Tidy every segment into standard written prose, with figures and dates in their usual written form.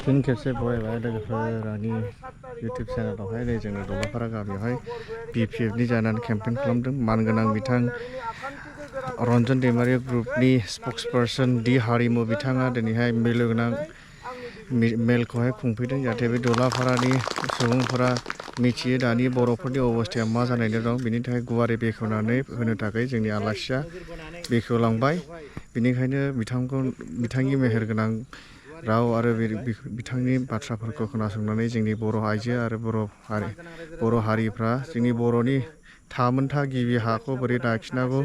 फिन खेबसे बरायबाय लोगोफोरनि इउटुब चेनेलावहाय नै जोंनि दलाफारा गामियावहाय BPF नि जानानै केम्पेइन खालामदों। मानगोनां बिथां रन्जन दैमारि ग्रुपनि स्पक्सपारसन डि हारिमु बिथाङा दिनैहाय मिलौगोनां मेलखौहाय खुंफैदों जाहाथे बे दलाफारानि सुबुंफोरा मिथियो दानि बर'फोरनि अबस्थाया मा जानानै दं। बिनि थाखाय गुवारै बेखेवनानै होनो थाखाय जोंनि आलासिया बेखेवलांबाय। बेनिखायनो बिथांनि मेहेरगोनां राव आरो बिथांनि बाथ्राफोरखौ खोनासंनानै जोंनि बर' आइजो आरो बर' हारिफ्रा जोंनि बर'नि थामोनथा गिबि हाखौ बोरै लाखिनांगौ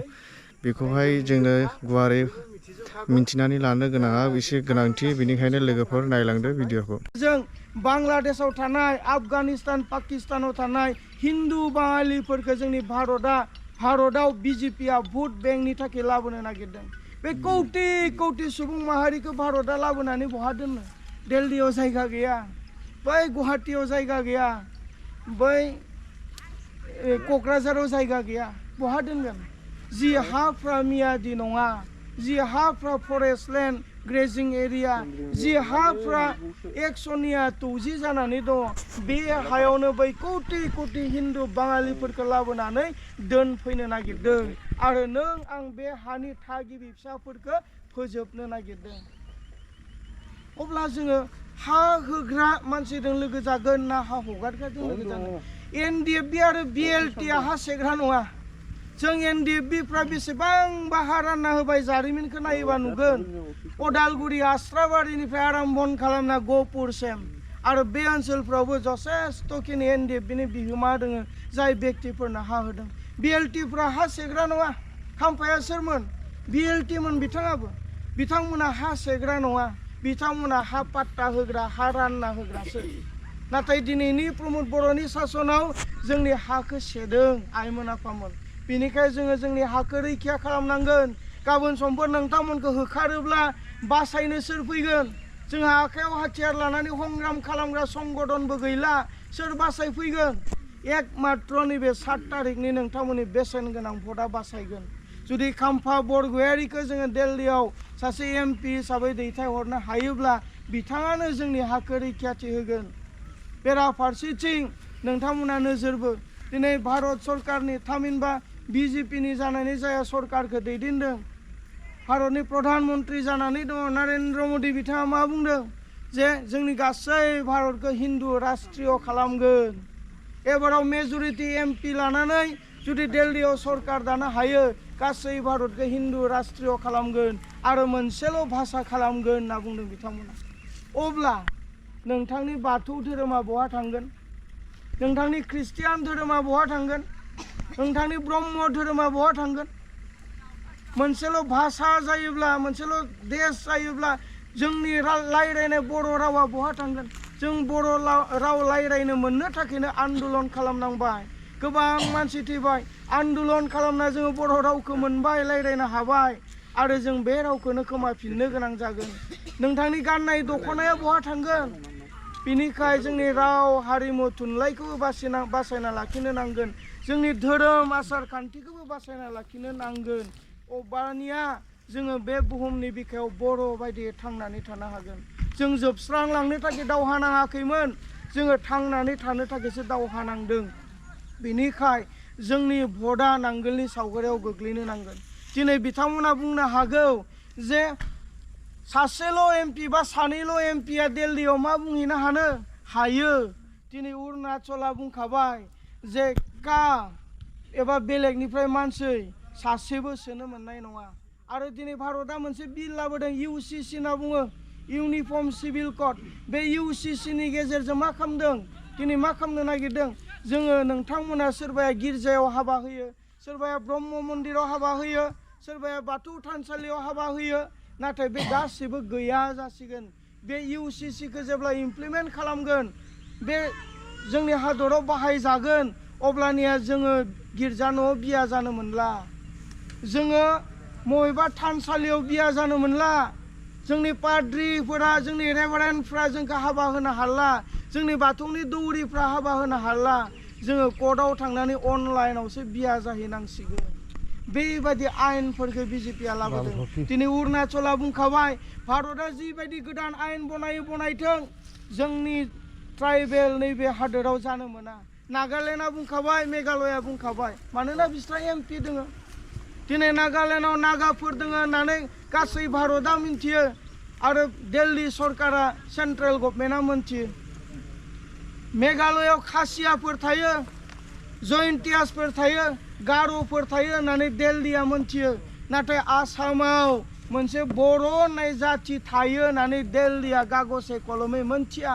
बेखौहाय जोंनो गुवारै मिन्थिनानै लानो गोनाङा एसे गोनांथि। बेनिखायनो लोगोफोर नायलांदो भिडिअखौ। जों बांलादेशआव थानाय आफगानिस्तान पाकिस्तानाव थानाय हिन्दु बाङालिफोरखौ जोंनि भारतआव BJPआ भट बेंकनि थाखाय लाबोनो नागिरदों। बे कौटि सुबुं माहारिखौ भारतआ लाबोनानै बहा दोननो? दिल्लीयाव जायगा गैया, बै गुवाहाटीयाव जायगा गैया, बै क'क्राझाराव जायगा गैया, बहा दोनगोन? जि हाफ्रा मियादि नङा, जि हाफ्रा फरेस्ट लेन्ड ग्रेजिं एरिया, जि हाफ्रा एक्सनिया 90 जानानै दङ, बे हायावनो बै कौटि हिन्दु बाङालिफोरखौ लाबोनानै दोनफैनो नागिरदों आरो नों आं बे हानि थागिबि फिसाफोरखौ फोजोबनो नागिरदों। अब्ला जोङो हा होग्रा मानसिजों लोगो जागोन ना हा हगारग्राजों लोगो जागोन? NDFB आरो BLTआ हा सेग्रा नङा। जों NDFBफ्रा बेसेबांबा हा रानना होबाय, जारिमिनखौ नायोबा नुगोन। अदालगुरि आस्राबारिनिफ्राय आराम्भन खालामना गहपुरसिम आरो बे ओनसोलफ्रावबो जथेस्थ'खिनि NDFBनि बिहोमा दङ जाय बेक्तिफोरनो हा होदों। BLTफ्रा हा सेग्रा नङा। खाम्फाया सोरमोन? BLTमोन बिथाङाबो। बिथांमोना हा सेग्रा नङा, बिथांमोना हा पाट्टा होग्रा, हा रानना होग्रासो। नाथाय दिनैनि प्रमद बर'नि सासनाव जोंनि हाखौ सेदों आइमोन आफामोन। बेनिखायनो जोङो जोंनि हाखौ रैखा खालामनांगोन। गाबोन समफोर नोंथांमोनखौ होखारोब्ला बासायनो सोर फैगोन? जोंहा आखायाव हाथियार लानानै संग्राम खालामग्रा संगठनबो गैला, सोर बासायफैगोन? एकमात्र नैबे 7 तारिखनि नोंथांमोननि बेसेन गोनां भटआ बासायगोन। जुदि खाम्फा बरगयारिखौ जोङो दिल्लीयाव सासे MP हिसाबै दैथायहरनो हायोब्ला बिथाङानो जोंनि हाखौ रैखाथि होगोन। बेराफारसेथिं नोंथांमोना नोजोरबो दिनै भारत सरकारनि थामहिनबा BJPनि जानानै जाया सरकारखौ दैदेनदों। भारतनि प्रधान मन्त्रि जानानै दङ नरेन्द्र मदि बिथाङा मा बुंदों? जे जोंनि गासै भारतखौ हिन्दु राष्ट्रीय खालामगोन। एबाराव मेजरिटि MP लानानै जुदि दिल्लीयाव सरकार दानो हायो, गासै भारतखौ हिन्दु राष्ट्रीय खालामगोन आरो मोनसेल' भाषा खालामगोन होनना बुंदों बिथांमोना। अब्ला नोंथांनि बाथौ धोरोमा बहा थांगोन? नोंथांनि ख्रिस्टियान धोरोमा बहा थांगोन? नोंथांनि ब्रह्म धोरोमा बहा थांगोन? मोनसेल' भाषा जायोब्ला, मोनसेल' देश जायोब्ला जोंनि रायज्लायनाय बर' रावा बहा थांगोन? जों बर' राव रायज्लायनो मोननो थाखायनो आन्दलन खालामनांबाय। गोबां मानसि थैबाय। आन्दलन खालामना जोङो बर' रावखौ मोनबाय, रायज्लायनो हाबाय आरो जों बे रावखौनो खोमाफिननो गोनां जागोन। नोंथांनि गाननाय दख'नाया बहा थांगोन? बिनिखाय जोंनि राव हारिमु थुनलाइखौबो बासायना लाखिनो नांगोन। जोंनि धोरोम आसार खान्थिखौबो बासायना लाखिनो नांगोन। अब्लानिया जोङो बे बुहुमनि बिखायाव बर' बायदियै थांनानै थानो हागोन। जों जोबस्रांलांनो थाखाय दावहा नाङाखैमोन, जोङो थांनानै थानो थाखायसो दावहा नांदों। बेनिखाय जोंनि भटआ नांगोलनि सावगारियाव गोग्लैनो नांगोन। दिनै बिथांमोना बुंनो हागौ जे सासेल' MP बा सानैल' MPआ दिल्लीयाव मा बुंहैनो हायो। दिनै अरुणाचला बुंखाबाय जे एबा बेलेगनिफ्राय मानसि सासेबो सोनो मोननाय नङा। आरो दिनै भारतआ मोनसे बिल लाबोदों, UCC होनना बुङो, इउनिफर्म सिभिल कड। बे UCCनि गेजेरजों मा खालामदों? दिनै मा खालामनो नागिरदों? जोङो नोंथांमोना सोरबाया गिर्जायाव हाबा होयो, सोरबाया ब्रह्म मन्दिराव हाबा होयो, सोरबाया बाथौ थानसालियाव हाबा होयो, नाथाय बे गासैबो गैया जासिगोन। बे UCCखौ जेब्ला इमप्लिमेन्ट खालामगोन, बे जोंनि हादराव बाहायजागोन, अब्लानिया जोङो गिर्जा न'आव बिया जानो मोनला, जोङो बबेबा थानसालियाव बिया जानो मोनला, जोंनि पाद्रिफोरा, जोंनि रेभारेन्डफ्रा जोंखौ हाबा होनो हाला, जोंनि बाथौनि दौरिफ्रा हाबा होनो हाला। जोङो कर्टआव थांनानै अनलाइनावसो बिया जाहैनांसिगोन। बेबायदि आयेनफोरखौ बिजेपिआ लाबोदों दिनै अरुणाचला बुंखाबाय भारतआ जिबायदि गोदान आयेन बनायथों जोंनि ट्राइबेल नैबे हादोराव जानो मोना नागालेण्डआ बुंखाबाय मेघालया बुंखाबाय मानोना बिस्रा MP दङ दिनै नागालेण्डआव नागाफोर दङ होननानै गासै भारतआ मिन्थियो आरो दिल्ली सरकारा सेन्ट्रेल गभर्नमेन्टआ मिन्थियो मेघालयाव खासियाफोर थायो जयन्तियासफोर थायो गार'फोर थायो होननानै दिल्लीया मिन्थियो नाथाय आसामाव मोनसे बर' होननाय जाथि थायो होननानै दिल्लीया कागजे कलमै मिन्थिया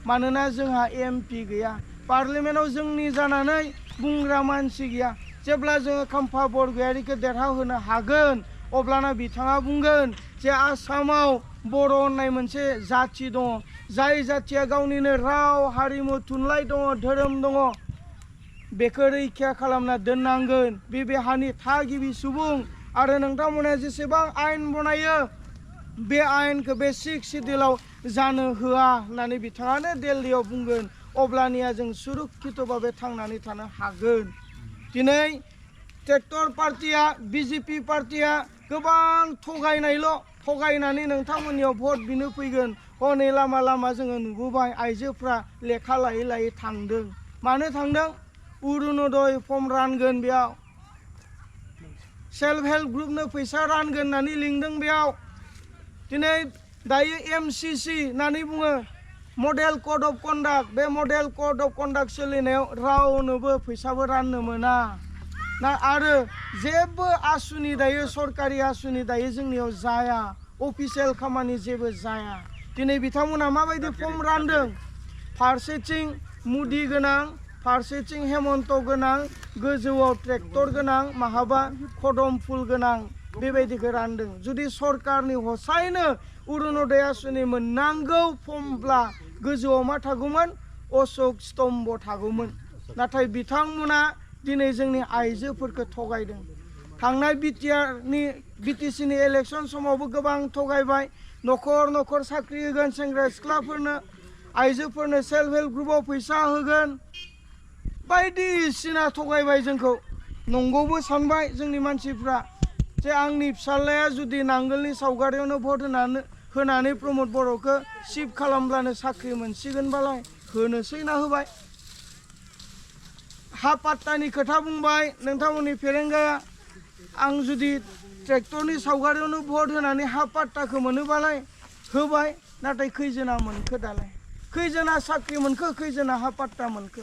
मानोना जोंहा MP गैया पार्लियामेन्टआव जोंनि जानानै बुंग्रा मानसि गैया जेब्ला जोङो खाम्फा बरगयारिखौ देरहाहोनो हागोन अब्लाना बिथाङा बुंगोन जे आसामाव बर' होननाय मोनसे जाथि दङ जाय जाथिया गावनिनो राव हारिमु थुनलाइ दङ धोरोम दङ बेखौ रैखा खालामना दोननांगोन बे हानि थागिबि सुबुं आरो नोंथांमोना जेसेबां आयेन बनायो बे आयेनखौ बे 6 सिडिउलाव जानो होआ होननानै बिथाङानो दिल्लीयाव बुंगोन अब्लानिया जों सुरक्षितभावे थांनानै थानो हागोन दिनै ट्रेक्टर पार्टिया BJP पार्टिया गोबां थगायनानै नोंथांमोननियाव भट बिनो फैगोन हनै लामा लामा जोङो नुबोबाय आइजोफ्रा लेखा लायै लायै थांदों मानो थांदों अरुणोदय फर्म रानगोन बेयाव सेल्फ हेल्प ग्रुपनो फैसा रानगोन होननानै लिंदों बेयाव दिनै दायो MCC होननानै बुङो मडेल कड अफ कन्डाक्ट बे मडेल कड अफ कन्डाक्ट सोलिनायाव रावनोबो फैसाबो राननो मोना ना आरो जेबो आसुनि दायो सरकारि आसुनि दायो जोंनियाव जाया अफिसियेल खामानि जेबो जाया दिनै बिथांमोना माबायदि फर्म रानदों फारसेथिं मुदि गोनां फारसेथिं हेमन्त गोनां गोजौआव ट्रेक्टर गोनां माहाबा खदम फुल गोनां बेबायदिखौ रानदों जुदि सरकारनि हसायैनो अरुणोदय आसुनि मोननांगौ फर्मब्ला गोजौआव मा थागौमोन अशोक स्तम्भ थागौमोन नाथाय बिथांमोना दिनै जोंनि आइजोफोरखौ थगायदों थांनाय BTCनि इलेक्सन समावबो गोबां थगायबाय न'खर साख्रि होगोन सेंग्रा सिख्लाफोरनो आइजोफोरनो सेल्फ हेल्प ग्रुपआव फैसा होगोन बायदिसिना थगायबाय जोंखौ नंगौबो सानबाय जोंनि मानसिफ्रा जे आंनि फिसाज्लाया जुदि नांगोलनि सावगारियावनो भट होनानै प्रमद बर'खौ चिफ खालामब्लानो साख्रि मोनसिगोनबालाय होनोसै ना होबाय हा पाट्टानि खोथा बुंबाय नोंथांमोननि फेरेंगाया आं जुदि ट्रेक्टरनि सावगारियावनो भट होनानै हा पाट्टाखौ मोनोबालाय होबाय नाथाय खैजना मोनखो दालाय खैजना साख्रि मोनखो खैजना हा पाट्टा मोनखो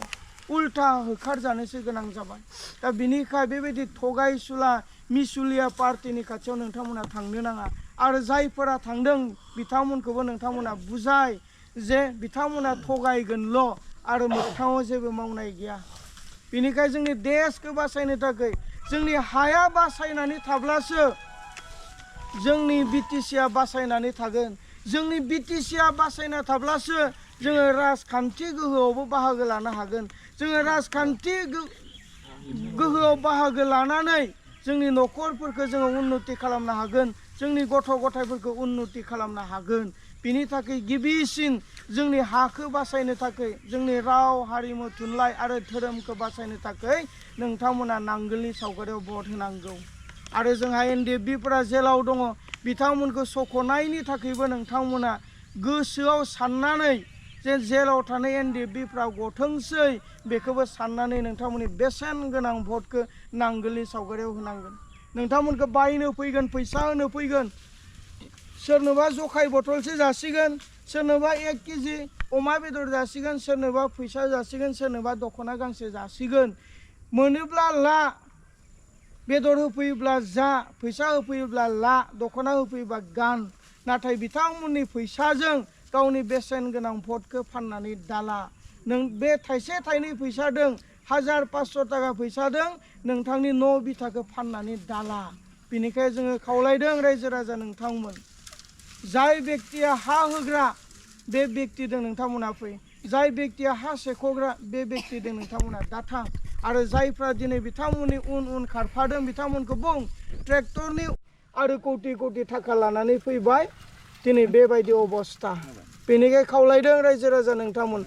उल्था होखारजानोसो गोनां जाबाय दा बिनिखाय बेबायदि थगायसुला मिसुलिया पार्टिनि खाथियाव नोंथांमोना थांनो नाङा आरो जायफोरा थांदों बिथांमोनखौबो नोंथांमोना बुजाय जे बिथांमोना थगायगोनल' आरो मोगथाङाव जेबो मावनाय गैया बेनिखाय जोंनि देशखौ बासायनो थाखाय जोंनि हाया बासायनानै थाब्लासो जोंनि BTCआ बासायनानै थागोन जोंनि BTCआ बासायना थाब्लासो जोङो राजखान्थि गोहोआवबो बाहागो लानो हागोन जोङो राजखान्थि गोहोआव बाहागो लानानै जोंनि न'खरफोरखौ जोङो उन्नति खालामनो हागोन जोंनि गथ' गथायफोरखौ उन्नति खालामनो हागोन बिनि थाखाय गिबिसिन जोंनि हाखौ बासायनो थाखाय जोंनि राव हारिमु थुनलाइ आरो धोरोमखौ बासायनो थाखाय नोंथांमोना नांगोलनि सावगारियाव भट होनांगौ आरो जोंहा NDFBफोरा जेलाव दङ बिथांमोनखौ सख'नायनि थाखायबो नोंथांमोना गोसोआव साननानै जे जेलाव थानाय NDFBफ्रा गथोंसै बेखौबो साननानै नोंथांमोननि बेसेन गोनां भटखौ नांगोलनि सावगारियाव होनांगोन नोंथांमोनखौ बायनो फैगोन फैसा होनो फैगोन सोरनोबा जखाय बथलसे जासिगोन सोरनोबा 1 केजि अमा बेदर जासिगोन सोरनोबा फैसा जासिगोन सोरनोबा दख'ना गांसे जासिगोन मोनोब्ला ला बेदर होफैयोब्ला जा फैसा होफैयोब्ला ला दख'ना होफैयोब्ला गान नाथाय बिथांमोननि फैसाजों गावनि बेसेन गोनां भटखौ फाननानै दाला नों बे थाइसे थाइनै फैसादों 1500 थाखा फैसादों नोंथांनि न' बिथाखौ फाननानै दाला बेनिखाय जोङो खावलायदों रायजो राजा नोंथांमोन जाय बेक्तिया हा होग्रा बे बेक्तिजों नोंथांमोना फै जाय बेक्तिया हा सेख'ग्रा बे बेक्तिजों नोंथांमोना दाथां आरो जायफ्रा दिनै बिथांमोननि उन खारफादों बिथांमोनखौ बुं ट्रेक्टरनि आरो कौटि थाखा लानानै फैबाय दिनै बेबायदि अबस्था बेनिखाय खावलायदों रायजो राजा नोंथांमोन